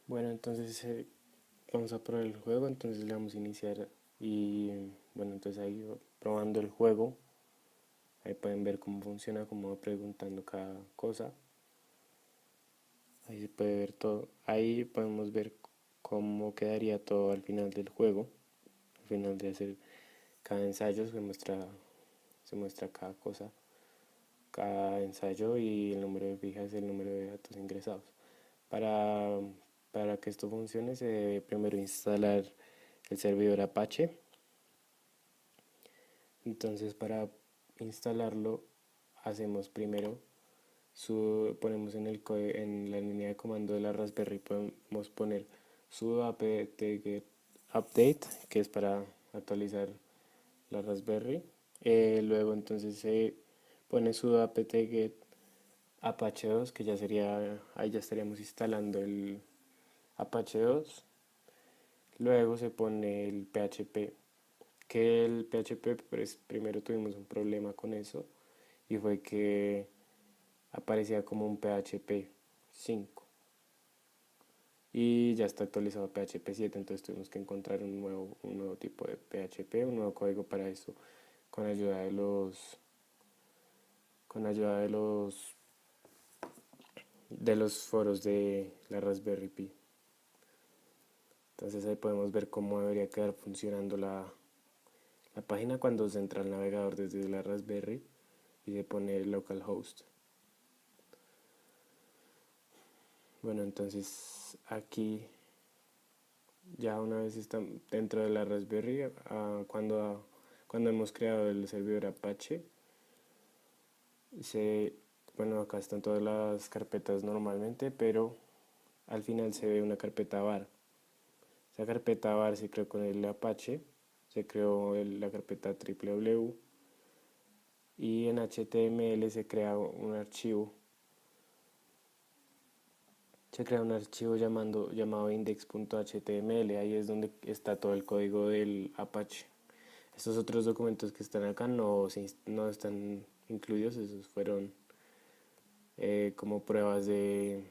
Bueno, entonces vamos a probar el juego, entonces le vamos a iniciar y bueno, entonces ahí probando el juego, ahí pueden ver cómo funciona, cómo va preguntando cada cosa, ahí se puede ver todo, ahí podemos ver cómo quedaría todo al final del juego, al final de hacer cada ensayo se muestra cada cosa, cada ensayo y el número de fijas, el número de datos ingresados. Para, para que esto funcione se debe primero instalar el servidor Apache. Entonces para instalarlo hacemos primero ponemos en la línea de comando de la Raspberry podemos poner sudo apt-get update, que es para actualizar la Raspberry. Luego entonces se pone sudo apt-get Apache 2, que ya sería, ahí ya estaríamos instalando el Apache 2. Luego se pone el PHP, que el PHP, pues primero tuvimos un problema con eso y fue que aparecía como un PHP 5 y ya está actualizado a PHP 7, entonces tuvimos que encontrar un nuevo tipo de PHP, un nuevo código para eso con ayuda de con ayuda de los foros de la Raspberry Pi. Entonces ahí podemos ver cómo debería quedar funcionando la página cuando se entra al navegador desde la Raspberry y se pone localhost. Bueno, entonces aquí ya una vez están dentro de la Raspberry, cuando hemos creado el servidor Apache, se, bueno, acá están todas las carpetas normalmente, pero al final se ve una carpeta var. Esa carpeta var se creó con el Apache, se creó la carpeta www y en HTML se crea un archivo llamado index.html, ahí es donde está todo el código del Apache. Estos otros documentos que están acá no están incluidos, esos fueron como pruebas que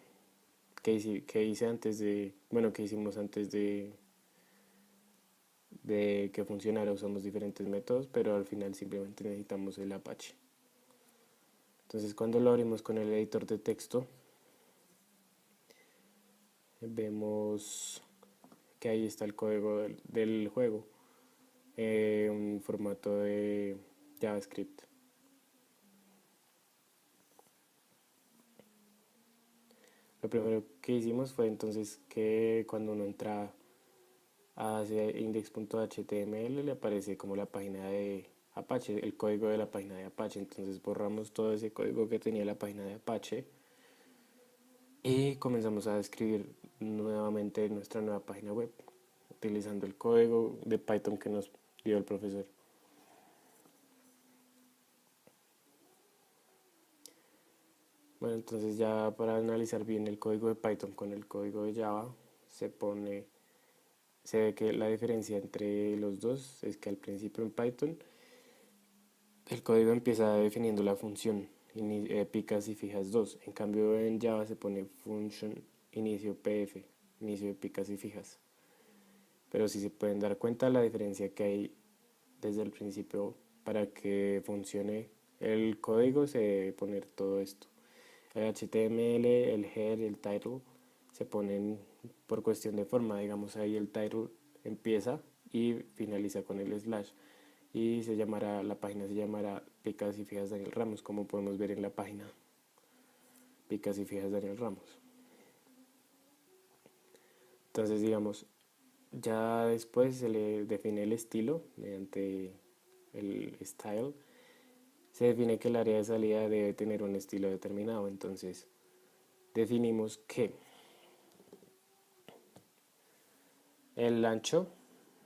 hice antes bueno, que hicimos antes de que funcionara, usamos diferentes métodos, pero al final simplemente necesitamos el Apache. Entonces cuando lo abrimos con el editor de texto, vemos que ahí está el código del juego, un formato de JavaScript. Lo primero que hicimos fue entonces que cuando uno entra hacia index.html le aparece como la página de Apache, el código de la página de Apache. Entonces borramos todo ese código que tenía la página de Apache y comenzamos a escribir nuevamente nuestra nueva página web utilizando el código de Python que nos dio el profesor. Bueno, entonces ya para analizar bien el código de Python con el código de Java, se ve que la diferencia entre los dos es que al principio en Python el código empieza definiendo la función picas y fijas 2. En cambio en Java se pone function inicio pf, inicio de picas y fijas. Pero si se pueden dar cuenta la diferencia que hay desde el principio para que funcione el código se debe poner todo esto. El HTML, el header, el title se ponen por cuestión de forma, digamos ahí el title empieza y finaliza con el slash y la página se llamará Picas y Fijas Daniel Ramos, como podemos ver en la página Picas y Fijas Daniel Ramos. Entonces digamos, ya después se le define el estilo mediante el style, se define que el área de salida debe tener un estilo determinado, entonces definimos que el ancho,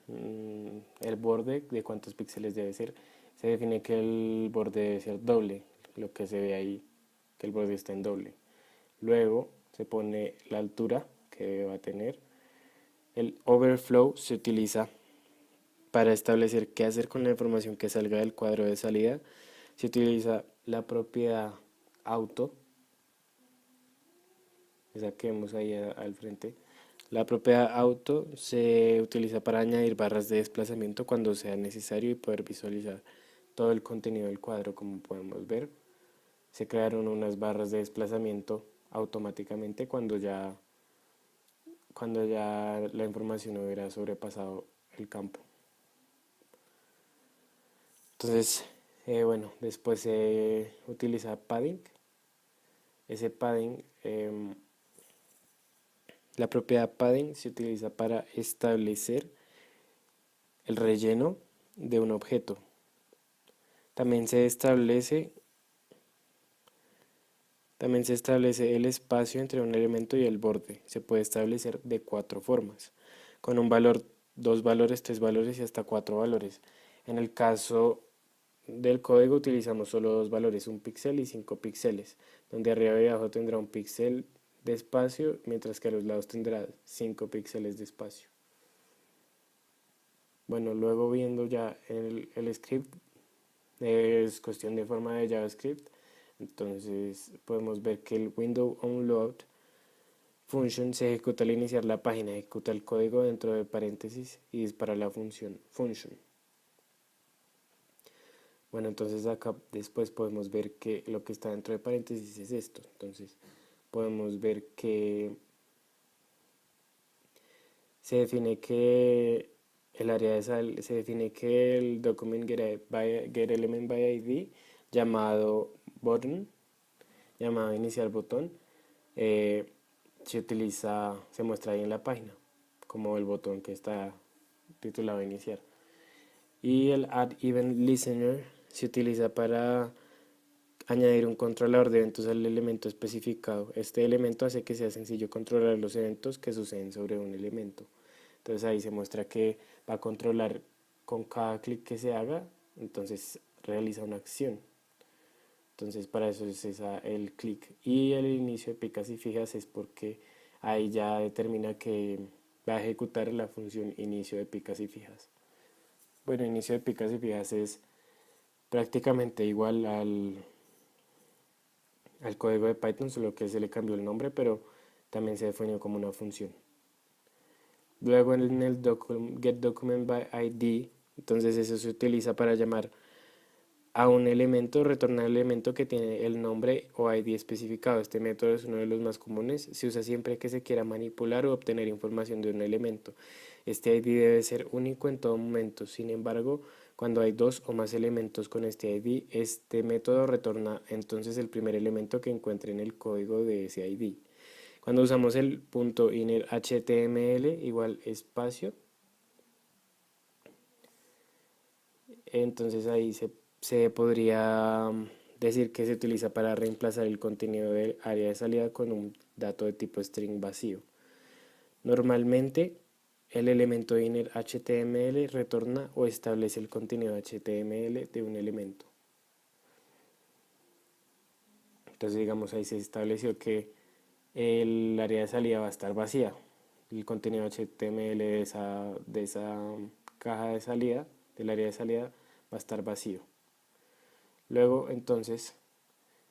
el borde de cuántos píxeles debe ser, se define que el borde debe ser doble, lo que se ve ahí, que el borde está en doble. Luego se pone la altura que va a tener. El overflow se utiliza para establecer qué hacer con la información que salga del cuadro de salida. Se utiliza la propiedad auto, esa que vemos ahí al frente. La propiedad auto se utiliza para añadir barras de desplazamiento cuando sea necesario y poder visualizar todo el contenido del cuadro. Como podemos ver, se crearon unas barras de desplazamiento automáticamente cuando ya la información hubiera sobrepasado el campo. Entonces, bueno, después se utiliza padding. Ese padding, la propiedad padding se utiliza para establecer el relleno de un objeto. También se establece, también se establece el espacio entre un elemento y el borde. Se puede establecer de 4 formas, con un valor, 2 valores, 3 valores y hasta 4 valores. En el caso del código utilizamos solo 2 valores, un píxel y 5 píxeles, donde arriba y abajo tendrá un píxel de espacio, mientras que a los lados tendrá 5 píxeles de espacio. Bueno, luego viendo ya el script, es cuestión de forma de JavaScript. Entonces podemos ver que el window onload function se ejecuta al iniciar la página, ejecuta el código dentro de paréntesis y dispara la función function. Bueno, entonces acá después podemos ver que lo que está dentro de paréntesis es esto. Entonces podemos ver que se define que el área de se define que el document getElementById by ID llamado button, llamado iniciar botón, se muestra ahí en la página como el botón que está titulado iniciar. Y el add event listener se utiliza para añadir un controlador de eventos al elemento especificado. Este elemento hace que sea sencillo controlar los eventos que suceden sobre un elemento. Entonces ahí se muestra que va a controlar con cada clic que se haga, entonces realiza una acción. Entonces para eso es el clic. Y el inicio de picas y fijas es porque ahí ya determina que va a ejecutar la función inicio de picas y fijas. Bueno, inicio de picas y fijas es prácticamente igual al código de Python, solo que se le cambió el nombre, pero también se definió como una función. Luego en el getDocumentById, entonces eso se utiliza para llamar a un elemento, retornar el elemento que tiene el nombre o ID especificado. Este método es uno de los más comunes, se usa siempre que se quiera manipular o obtener información de un elemento. Este ID debe ser único en todo momento. Sin embargo, cuando hay 2 o más elementos con este ID, este método retorna entonces el primer elemento que encuentre en el código de ese ID. Cuando usamos el punto inner html igual espacio, entonces ahí se podría decir que se utiliza para reemplazar el contenido del área de salida con un dato de tipo string vacío. Normalmente el elemento inner HTML retorna o establece el contenido HTML de un elemento. Entonces digamos ahí se estableció que el área de salida va a estar vacía. El contenido HTML de esa caja de salida, del área de salida, va a estar vacío. Luego entonces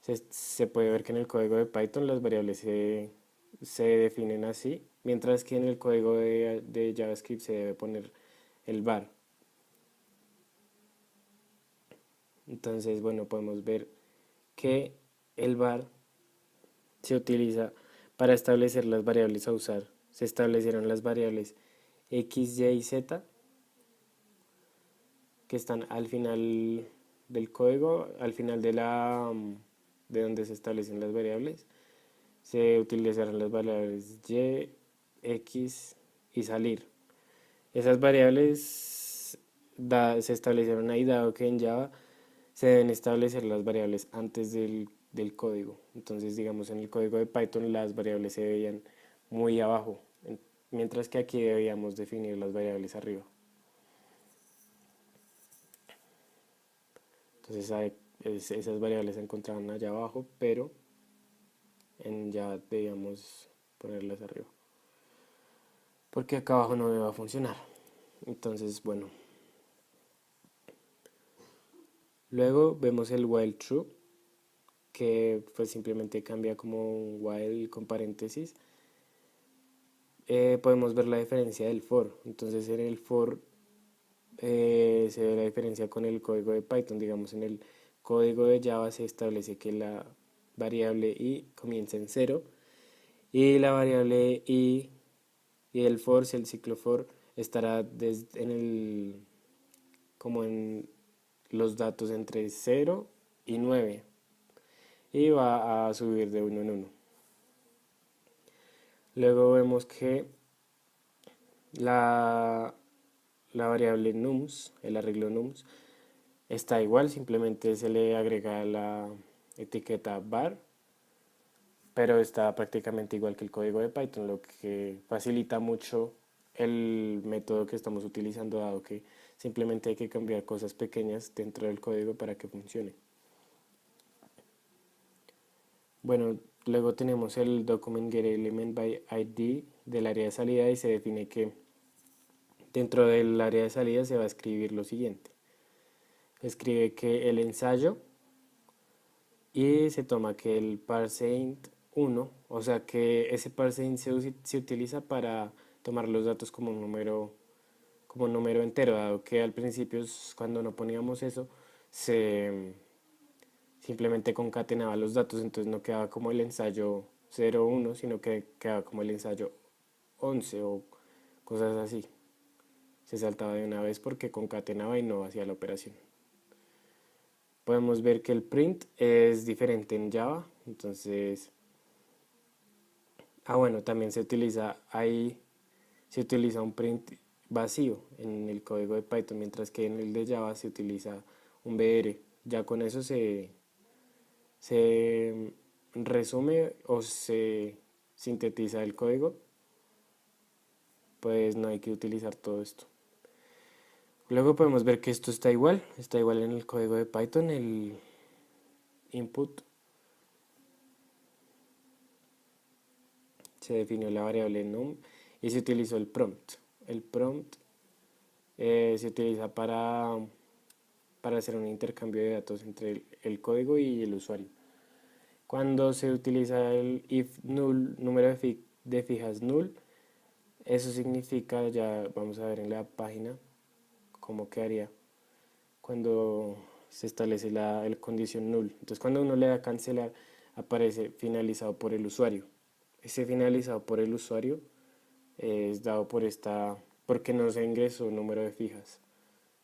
se puede ver que en el código de Python las variables se definen así, mientras que en el código de JavaScript se debe poner el var. Entonces, bueno, podemos ver que el var se utiliza para establecer las variables a usar. Se establecieron las variables x, y y z que están al final del código, al final de donde se establecen las variables. Se utilizaron las variables y, x y salir. Esas variables se establecieron ahí, dado que en Java se deben establecer las variables antes del código. Entonces, digamos, en el código de Python las variables se veían muy abajo, mientras que aquí debíamos definir las variables arriba. Entonces, esas variables se encontraban allá abajo, pero en Java debíamos ponerlas arriba, porque acá abajo no me va a funcionar. Entonces, bueno, luego vemos el while true, que pues simplemente cambia como un while con paréntesis. podemos ver la diferencia del for. Entonces en el for se ve la diferencia con el código de Python. Digamos, en el código de Java se establece que la variable i comienza en cero y la variable i y el for, si el ciclo for, estará en como en los datos entre cero y 9 y va a subir de uno en uno. Luego vemos que la, la variable nums, el arreglo nums, está igual, simplemente se le agrega la etiqueta var, pero está prácticamente igual que el código de Python, lo que facilita mucho el método que estamos utilizando, dado que simplemente hay que cambiar cosas pequeñas dentro del código para que funcione. Bueno, luego tenemos el document get element by ID del área de salida y se define que dentro del área de salida se va a escribir lo siguiente. Escribe que el ensayo y se toma que el parseInt 1, o sea que ese parseInt se utiliza para tomar los datos como un número entero, dado que al principio cuando no poníamos eso, se simplemente concatenaba los datos, entonces no quedaba como el ensayo 0, 1, sino que quedaba como el ensayo 11 o cosas así. Se saltaba de una vez porque concatenaba y no hacía la operación. Podemos ver que el print es diferente en Java, entonces, bueno, también se utiliza un print vacío en el código de Python, mientras que en el de Java se utiliza un BR. Ya con eso se resume o se sintetiza el código, pues no hay que utilizar todo esto. Luego podemos ver que esto está igual en el código de Python, el input se definió la variable num y se utilizó el prompt. El prompt se utiliza para hacer un intercambio de datos entre el código y el usuario. Cuando se utiliza el if null, número de fijas null, eso significa, ya vamos a ver en la página cómo quedaría cuando se establece el condición null. Entonces cuando uno le da a cancelar, aparece finalizado por el usuario. Ese finalizado por el usuario es dado porque no se ingresó número de fijas.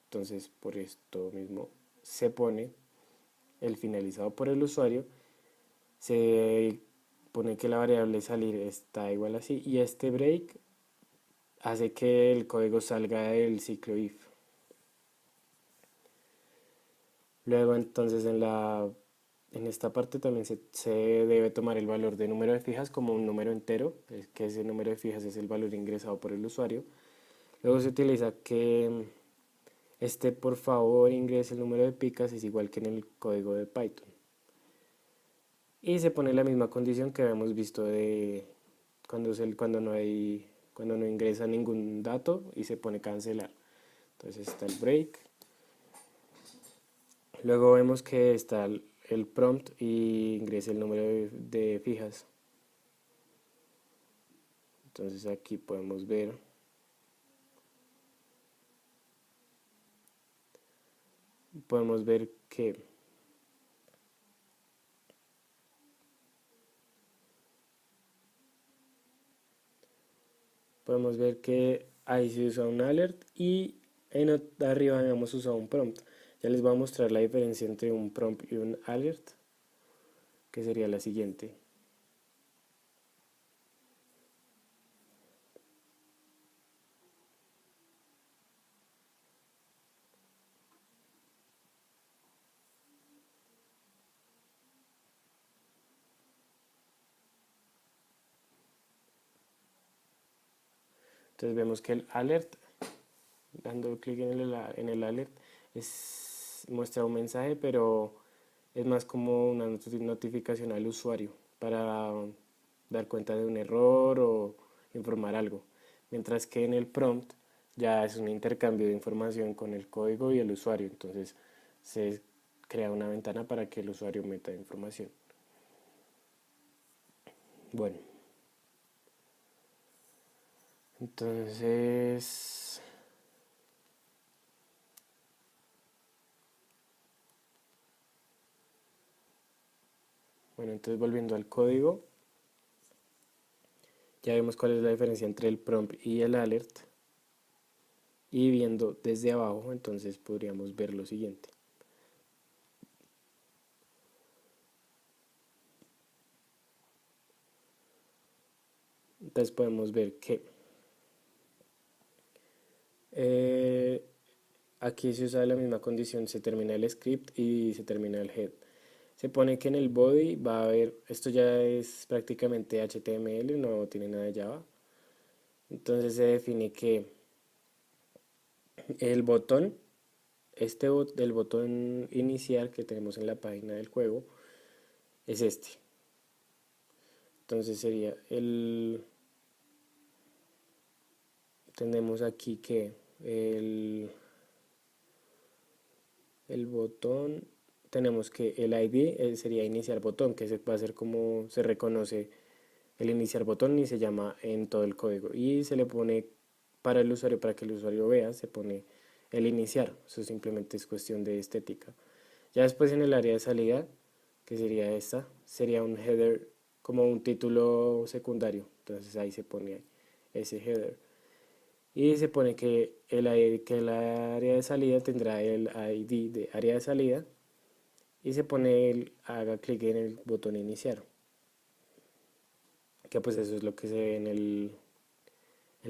Entonces por esto mismo se pone el finalizado por el usuario, se pone que la variable salir está igual así y este break hace que el código salga del ciclo if. Luego entonces en esta parte también se debe tomar el valor de número de fijas como un número entero, que ese número de fijas es el valor ingresado por el usuario. Luego se utiliza que por favor ingrese el número de picas, es igual que en el código de Python. Y se pone la misma condición que habíamos visto de cuando no ingresa ningún dato y se pone cancelar. Entonces está el break. Luego vemos que está el prompt y ingresa el número de fijas. Entonces aquí podemos ver que ahí se usa un alert y arriba habíamos usado un prompt. Ya les voy a mostrar la diferencia entre un prompt y un alert, que sería la siguiente. Entonces vemos que el alert, dando clic en el alert, muestra un mensaje, pero es más como una notificación al usuario para dar cuenta de un error o informar algo. Mientras que en el prompt ya es un intercambio de información con el código y el usuario. Entonces se crea una ventana para que el usuario meta información. Bueno, Entonces, bueno, entonces volviendo al código, ya vemos cuál es la diferencia entre el prompt y el alert. Y viendo desde abajo, entonces podríamos ver lo siguiente. Entonces podemos ver que aquí se usa la misma condición, se termina el script y se termina el head. Se pone que en el body va a haber, esto ya es prácticamente HTML, no tiene nada de Java. Entonces se define que el botón, el botón inicial que tenemos en la página del juego, es este. Entonces sería tenemos aquí que el botón, tenemos que el ID sería iniciar botón, que va a ser como se reconoce el iniciar botón y se llama en todo el código. Y se le pone para el usuario, para que el usuario vea, se pone el iniciar. Eso simplemente es cuestión de estética. Ya después en el área de salida, que sería esta, sería un header como un título secundario. Entonces ahí se pone ese header. Y se pone que el área de salida tendrá el ID de área de salida y se pone haga clic en el botón iniciar, que pues eso es lo que se ve en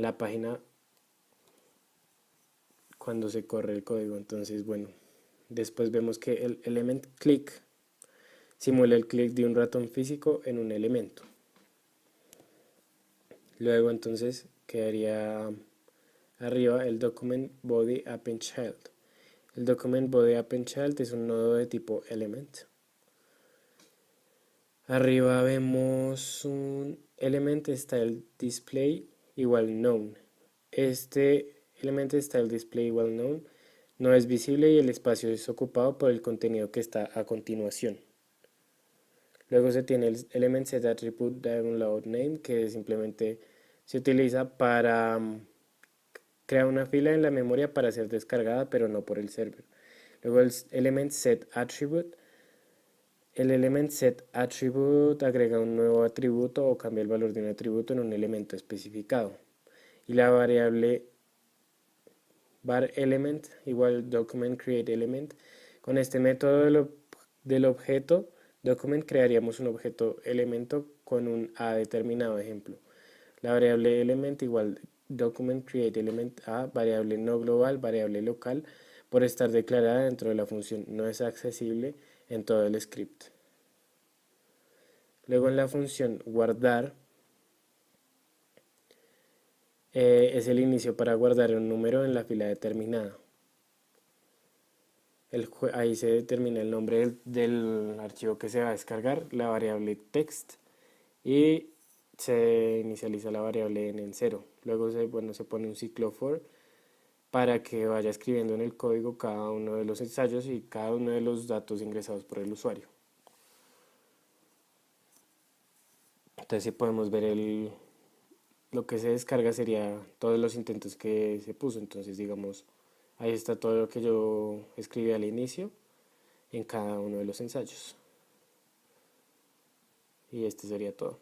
la página cuando se corre el código. Entonces, bueno, después vemos que el element click simula el clic de un ratón físico en un elemento. Luego entonces quedaría arriba el document body append child. El document body append child es un nodo de tipo element. Arriba vemos un element style display igual known. Este element style display igual known no es visible y el espacio es ocupado por el contenido que está a continuación. Luego se tiene el element set attribute download name, que simplemente se utiliza para crear una fila en la memoria para ser descargada, pero no por el server. Luego el element set attribute. El element set attribute agrega un nuevo atributo o cambia el valor de un atributo en un elemento especificado. Y la variable var element igual document create element. Con este método del objeto document crearíamos un objeto elemento con un a determinado. Ejemplo, la variable element igual document create element a, variable no global, variable local, por estar declarada dentro de la función, no es accesible en todo el script. Luego en la función guardar es el inicio para guardar un número en la fila determinada. Ahí se determina el nombre del archivo que se va a descargar, la variable text, y se inicializa la variable en 0. Luego se pone un ciclo for para que vaya escribiendo en el código cada uno de los ensayos y cada uno de los datos ingresados por el usuario. Entonces si podemos ver lo que se descarga sería todos los intentos que se puso. Entonces digamos, ahí está todo lo que yo escribí al inicio en cada uno de los ensayos. Y este sería todo.